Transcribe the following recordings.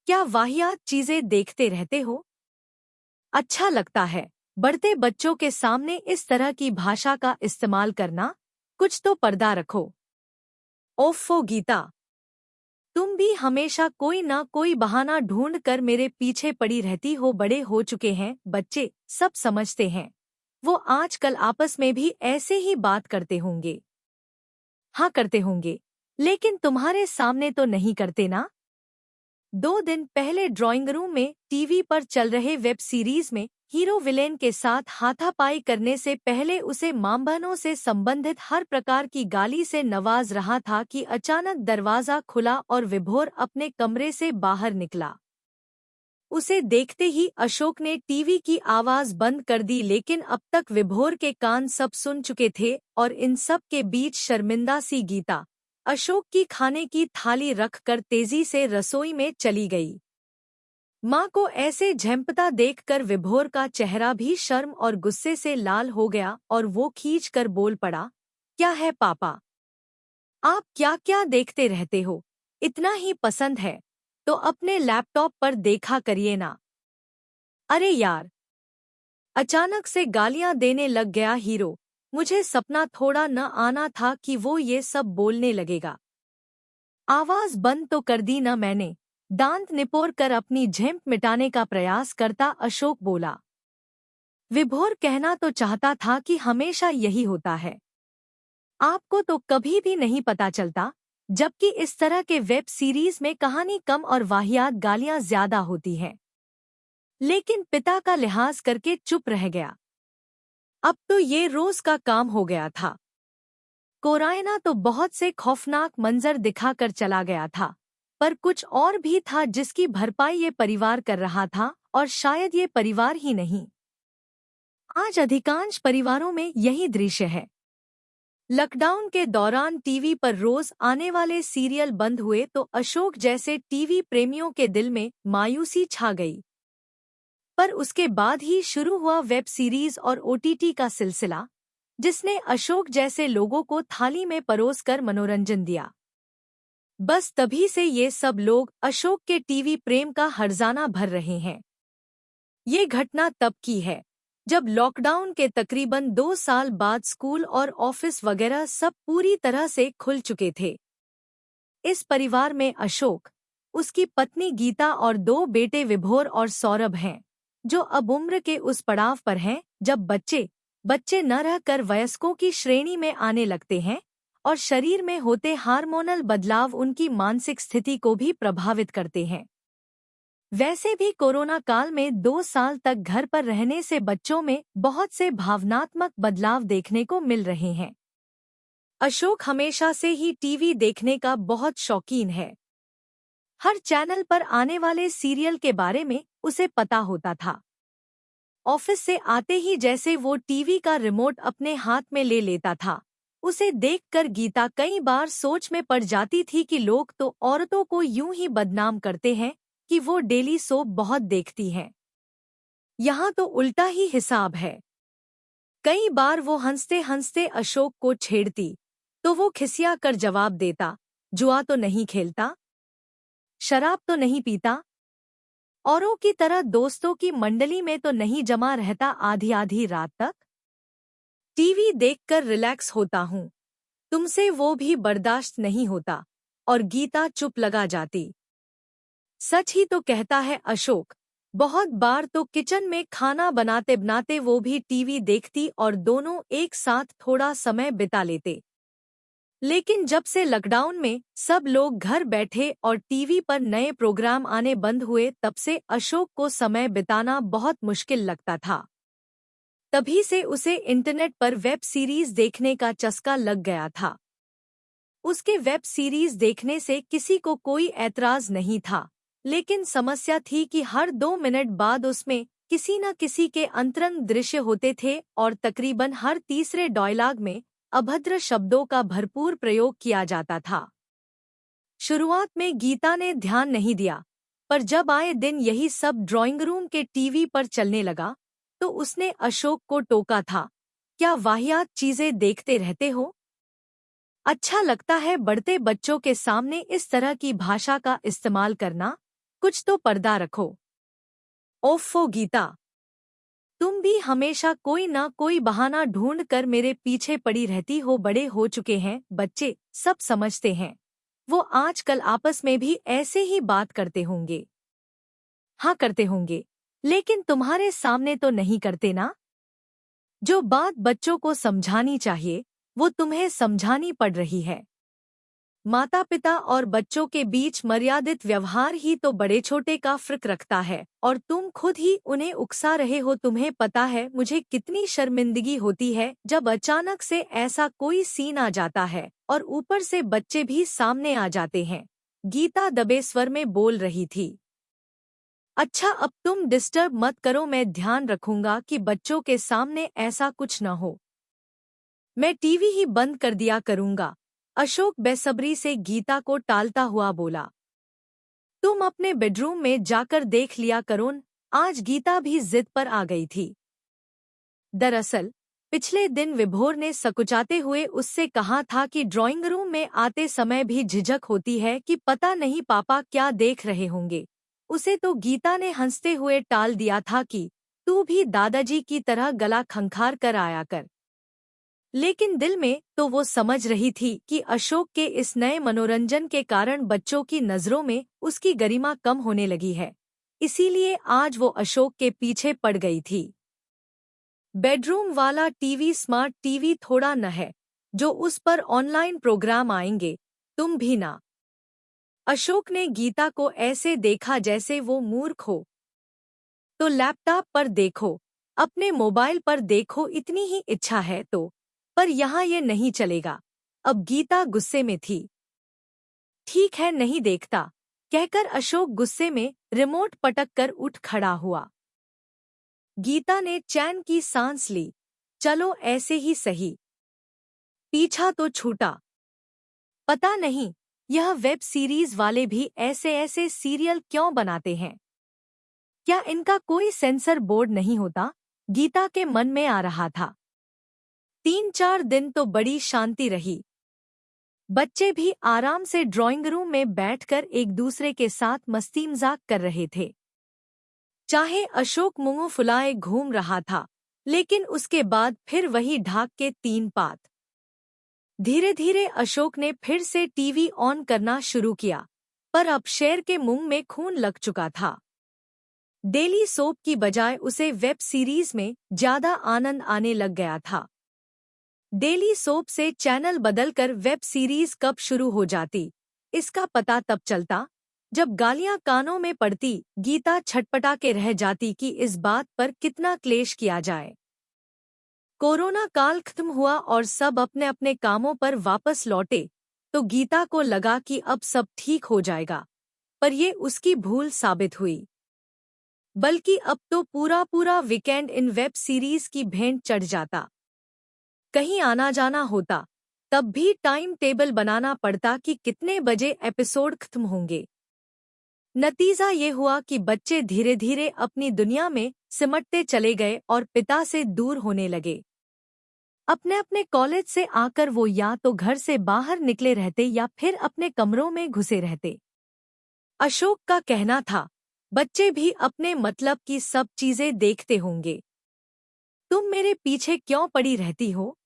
क्या वाहियात चीजें देखते रहते हो? अच्छा लगता है बढ़ते बच्चों के सामने इस तरह की भाषा का इस्तेमाल करना। कुछ तो पर्दा रखो। ओफ़ो गीता, तुम भी हमेशा कोई ना कोई बहाना ढूंढ कर मेरे पीछे पड़ी रहती हो। बड़े हो चुके हैं बच्चे, सब समझते हैं। वो आजकल आपस में भी ऐसे ही बात करते होंगे। हाँ करते होंगे, लेकिन तुम्हारे सामने तो नहीं करते ना। 2 दिन पहले ड्राइंग रूम में टीवी पर चल रहे वेब सीरीज में हीरो विलेन के साथ हाथापाई करने से पहले उसे मामबहनों से संबंधित हर प्रकार की गाली से नवाज रहा था कि अचानक दरवाजा खुला और विभोर अपने कमरे से बाहर निकला। उसे देखते ही अशोक ने टीवी की आवाज बंद कर दी, लेकिन अब तक विभोर के कान सब सुन चुके थे और इन सब के बीच शर्मिंदा सी गीता अशोक की खाने की थाली रखकर तेजी से रसोई में चली गई। माँ को ऐसे झेंपता देखकर विभोर का चेहरा भी शर्म और गुस्से से लाल हो गया और वो खींच कर बोल पड़ा, क्या है पापा, आप क्या क्या देखते रहते हो? इतना ही पसंद है तो अपने लैपटॉप पर देखा करिए ना। अरे यार, अचानक से गालियां देने लग गया हीरो। मुझे सपना थोड़ा न आना था कि वो ये सब बोलने लगेगा। आवाज बंद तो कर दी न मैंने, दांत निपोर कर अपनी झेंप मिटाने का प्रयास करता अशोक बोला। विभोर कहना तो चाहता था कि हमेशा यही होता है, आपको तो कभी भी नहीं पता चलता, जबकि इस तरह के वेब सीरीज में कहानी कम और वाहियात गालियां ज्यादा होती हैं। लेकिन पिता का लिहाज करके चुप रह गया। अब तो ये रोज का काम हो गया था। कोरायना तो बहुत से खौफनाक मंजर दिखाकर चला गया था, पर कुछ और भी था जिसकी भरपाई ये परिवार कर रहा था, और शायद ये परिवार ही नहीं, आज अधिकांश परिवारों में यही दृश्य है। लॉकडाउन के दौरान टीवी पर रोज आने वाले सीरियल बंद हुए तो अशोक जैसे टीवी प्रेमियों के दिल में मायूसी छा गई। पर उसके बाद ही शुरू हुआ वेब सीरीज और ओटीटी का सिलसिला, जिसने अशोक जैसे लोगों को थाली में परोसकर मनोरंजन दिया। बस तभी से ये सब लोग अशोक के टीवी प्रेम का हर्जाना भर रहे हैं। ये घटना तब की है जब लॉकडाउन के तकरीबन 2 साल बाद स्कूल और ऑफिस वगैरह सब पूरी तरह से खुल चुके थे। इस परिवार में अशोक, उसकी पत्नी गीता और 2 बेटे विभोर और सौरभ हैं, जो अब उम्र के उस पड़ाव पर हैं जब बच्चे न रहकर वयस्कों की श्रेणी में आने लगते हैं और शरीर में होते हार्मोनल बदलाव उनकी मानसिक स्थिति को भी प्रभावित करते हैं। वैसे भी कोरोना काल में 2 साल तक घर पर रहने से बच्चों में बहुत से भावनात्मक बदलाव देखने को मिल रहे हैं। अशोक हमेशा से ही टीवी देखने का बहुत शौकीन है। हर चैनल पर आने वाले सीरियल के बारे में उसे पता होता था। ऑफिस से आते ही जैसे वो टीवी का रिमोट अपने हाथ में ले लेता था, उसे देखकर गीता कई बार सोच में पड़ जाती थी कि लोग तो औरतों को यूं ही बदनाम करते हैं कि वो डेली सोप बहुत देखती हैं। यहाँ तो उल्टा ही हिसाब है। कई बार वो हंसते हंसते अशोक को छेड़ती तो वो खिसिया कर जवाब देता, जुआ तो नहीं खेलता, शराब तो नहीं पीता, औरों की तरह दोस्तों की मंडली में तो नहीं जमा रहता आधी आधी रात तक। टीवी देखकर रिलैक्स होता हूँ, तुमसे वो भी बर्दाश्त नहीं होता। और गीता चुप लगा जाती। सच ही तो कहता है अशोक, बहुत बार तो किचन में खाना बनाते बनाते वो भी टीवी देखती और दोनों एक साथ थोड़ा समय बिता लेते। लेकिन जब से लॉकडाउन में सब लोग घर बैठे और टीवी पर नए प्रोग्राम आने बंद हुए, तब से अशोक को समय बिताना बहुत मुश्किल लगता था। तभी से उसे इंटरनेट पर वेब सीरीज देखने का चस्का लग गया था। उसके वेब सीरीज देखने से किसी को कोई ऐतराज नहीं था, लेकिन समस्या थी कि हर 2 मिनट बाद उसमें किसी न किसी के अंतरंग दृश्य होते थे और तकरीबन हर तीसरे डायलॉग में अभद्र शब्दों का भरपूर प्रयोग किया जाता था। शुरुआत में गीता ने ध्यान नहीं दिया, पर जब आए दिन यही सब ड्राइंग रूम के टीवी पर चलने लगा तो उसने अशोक को टोका था, क्या वाहियात चीजें देखते रहते हो? अच्छा लगता है बढ़ते बच्चों के सामने इस तरह की भाषा का इस्तेमाल करना। कुछ तो पर्दा रखो। ओफ़ो गीता, तुम भी हमेशा कोई ना कोई बहाना ढूंढ कर मेरे पीछे पड़ी रहती हो। बड़े हो चुके हैं बच्चे, सब समझते हैं। वो आजकल आपस में भी ऐसे ही बात करते होंगे। हाँ करते होंगे, लेकिन तुम्हारे सामने तो नहीं करते ना। जो बात बच्चों को समझानी चाहिए वो तुम्हें समझानी पड़ रही है। माता पिता और बच्चों के बीच मर्यादित व्यवहार ही तो बड़े छोटे का फर्क रखता है, और तुम खुद ही उन्हें उकसा रहे हो। तुम्हें पता है मुझे कितनी शर्मिंदगी होती है जब अचानक से ऐसा कोई सीन आ जाता है और ऊपर से बच्चे भी सामने आ जाते हैं। गीता दबे स्वर में बोल रही थी। अच्छा अब तुम डिस्टर्ब मत करो, मैं ध्यान रखूंगा कि बच्चों के सामने ऐसा कुछ न हो। मैं टीवी ही बंद कर दिया करूंगा। अशोक बेसब्री से गीता को टालता हुआ बोला। तुम अपने बेडरूम में जाकर देख लिया करो। आज गीता भी जिद पर आ गई थी। दरअसल पिछले दिन विभोर ने सकुचाते हुए उससे कहा था कि ड्राइंग रूम में आते समय भी झिझक होती है कि पता नहीं पापा क्या देख रहे होंगे। उसे तो गीता ने हंसते हुए टाल दिया था कि तू भी दादाजी की तरह गला खंखार कर आया कर। लेकिन दिल में तो वो समझ रही थी कि अशोक के इस नए मनोरंजन के कारण बच्चों की नज़रों में उसकी गरिमा कम होने लगी है। इसीलिए आज वो अशोक के पीछे पड़ गई थी। बेडरूम वाला टीवी स्मार्ट टीवी थोड़ा न है जो उस पर ऑनलाइन प्रोग्राम आएंगे, तुम भी ना। अशोक ने गीता को ऐसे देखा जैसे वो मूर्ख हो। तो लैपटॉप पर देखो, अपने मोबाइल पर देखो, इतनी ही इच्छा है तो। पर यहाँ ये नहीं चलेगा। अब गीता गुस्से में थी। ठीक है नहीं देखता, कहकर अशोक गुस्से में रिमोट पटक कर उठ खड़ा हुआ। गीता ने चैन की सांस ली। चलो ऐसे ही सही, पीछा तो छूटा। पता नहीं यह वेब सीरीज वाले भी ऐसे ऐसे सीरियल क्यों बनाते हैं। क्या इनका कोई सेंसर बोर्ड नहीं होता, गीता के मन में आ रहा था। 3-4 दिन तो बड़ी शांति रही। बच्चे भी आराम से ड्राइंग रूम में बैठकर एक दूसरे के साथ मस्ती मजाक कर रहे थे। चाहे अशोक मुंह फुलाए घूम रहा था, लेकिन उसके बाद फिर वही ढाक के 3 पात। धीरे धीरे अशोक ने फिर से टीवी ऑन करना शुरू किया, पर अब शेर के मुंह में खून लग चुका था। डेली सोप की बजाय उसे वेब सीरीज में ज्यादा आनंद आने लग गया था। डेली सोप से चैनल बदलकर वेब सीरीज कब शुरू हो जाती, इसका पता तब चलता जब गालियां कानों में पड़ती। गीता छटपटा के रह जाती कि इस बात पर कितना क्लेश किया जाए। कोरोना काल खत्म हुआ और सब अपने अपने कामों पर वापस लौटे तो गीता को लगा कि अब सब ठीक हो जाएगा, पर ये उसकी भूल साबित हुई। बल्कि अब तो पूरा पूरा वीकेंड इन वेब सीरीज की भेंट चढ़ जाता। कहीं आना जाना होता तब भी टाइम टेबल बनाना पड़ता कि कितने बजे एपिसोड खत्म होंगे। नतीजा ये हुआ कि बच्चे धीरे धीरे अपनी दुनिया में सिमटते चले गए और पिता से दूर होने लगे। अपने अपने कॉलेज से आकर वो या तो घर से बाहर निकले रहते या फिर अपने कमरों में घुसे रहते। अशोक का कहना था, बच्चे भी अपने मतलब की सब चीजें देखते होंगे, तुम मेरे पीछे क्यों पड़ी रहती हो।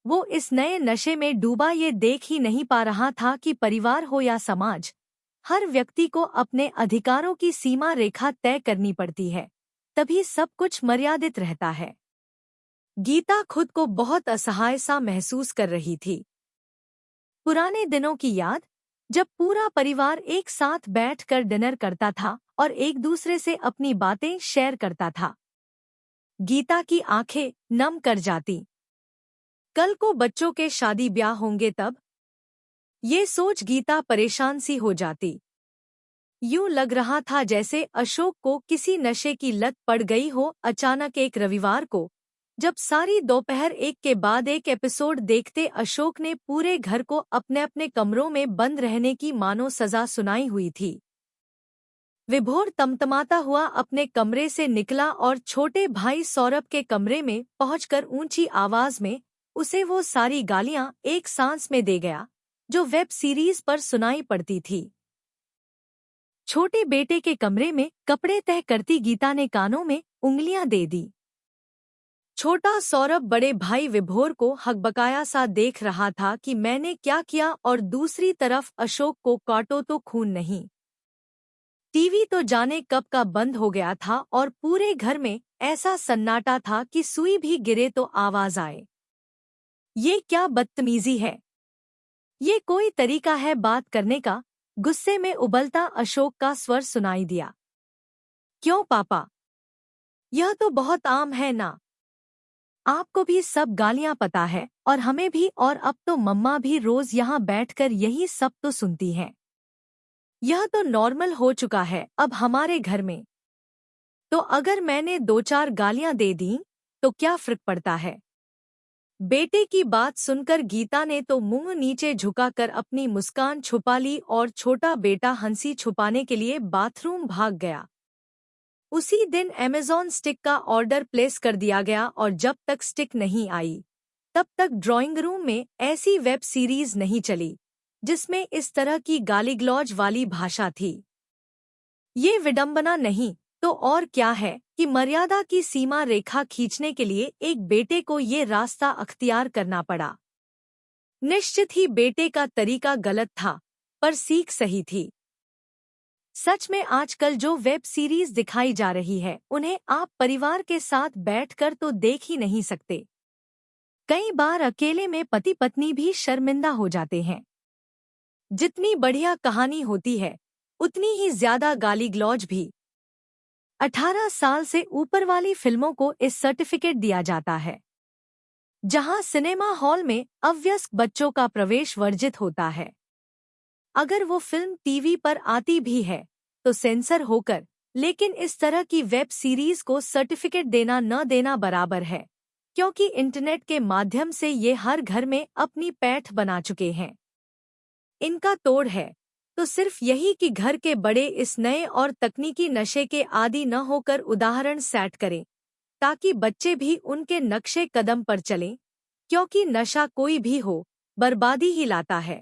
वो इस नए नशे में डूबा ये देख ही नहीं पा रहा था कि परिवार हो या समाज, हर व्यक्ति को अपने अधिकारों की सीमा रेखा तय करनी पड़ती है, तभी सब कुछ मर्यादित रहता है। गीता खुद को बहुत असहाय सा महसूस कर रही थी। पुराने दिनों की याद, जब पूरा परिवार एक साथ बैठकर डिनर करता था और एक दूसरे से अपनी बातें शेयर करता था। गीता की आंखें नम कर जाती। कल को बच्चों के शादी ब्याह होंगे तब, ये सोच गीता परेशान सी हो जाती। यूं लग रहा था जैसे अशोक को किसी नशे की लत पड़ गई हो। अचानक एक रविवार को जब सारी दोपहर एक के बाद एक एपिसोड देखते अशोक ने पूरे घर को अपने अपने कमरों में बंद रहने की मानो सजा सुनाई हुई थी। विभोर तमतमाता हुआ अपने कमरे से निकला और छोटे भाई सौरभ के कमरे में पहुंचकर ऊंची आवाज में उसे वो सारी गालियां एक सांस में दे गया जो वेब सीरीज पर सुनाई पड़ती थी। छोटे बेटे के कमरे में कपड़े तह करती गीता ने कानों में उंगलियां दे दी। छोटा सौरभ बड़े भाई विभोर को हकबकाया सा देख रहा था कि मैंने क्या किया, और दूसरी तरफ अशोक को काटो तो खून नहीं। टीवी तो जाने कब का बंद हो गया था और पूरे घर में ऐसा सन्नाटा था कि सुई भी गिरे तो आवाज आए। ये क्या बदतमीजी है? ये कोई तरीका है बात करने का? गुस्से में उबलता अशोक का स्वर सुनाई दिया। क्यों पापा? यह तो बहुत आम है ना। आपको भी सब गालियां पता है और हमें भी, और अब तो मम्मा भी रोज यहाँ बैठकर यही सब तो सुनती हैं। यह तो नॉर्मल हो चुका है अब हमारे घर में। तो अगर मैंने 2-4 गालियां दे दी तो क्या फर्क पड़ता है? बेटे की बात सुनकर गीता ने तो मुंह नीचे झुकाकर अपनी मुस्कान छुपा ली और छोटा बेटा हंसी छुपाने के लिए बाथरूम भाग गया। उसी दिन अमेज़न स्टिक का ऑर्डर प्लेस कर दिया गया और जब तक स्टिक नहीं आई तब तक ड्राइंग रूम में ऐसी वेब सीरीज नहीं चली जिसमें इस तरह की गाली-गलौज वाली भाषा थी। ये विडंबना नहीं तो और क्या है कि मर्यादा की सीमा रेखा खींचने के लिए एक बेटे को ये रास्ता अख्तियार करना पड़ा। निश्चित ही बेटे का तरीका गलत था, पर सीख सही थी। सच में आजकल जो वेब सीरीज दिखाई जा रही है उन्हें आप परिवार के साथ बैठकर तो देख ही नहीं सकते। कई बार अकेले में पति पत्नी भी शर्मिंदा हो जाते हैं। जितनी बढ़िया कहानी होती है उतनी ही ज्यादा गाली गलौज भी। 18 साल से ऊपर वाली फिल्मों को इस सर्टिफिकेट दिया जाता है, जहां सिनेमा हॉल में अवयस्क बच्चों का प्रवेश वर्जित होता है। अगर वो फिल्म टीवी पर आती भी है तो सेंसर होकर, लेकिन इस तरह की वेब सीरीज को सर्टिफिकेट देना न देना बराबर है, क्योंकि इंटरनेट के माध्यम से ये हर घर में अपनी पैठ बना चुके हैं। इनका तोड़ है तो सिर्फ यही कि घर के बड़े इस नए और तकनीकी नशे के आदी न होकर उदाहरण सेट करें, ताकि बच्चे भी उनके नक्शे कदम पर चलें, क्योंकि नशा कोई भी हो बर्बादी ही लाता है।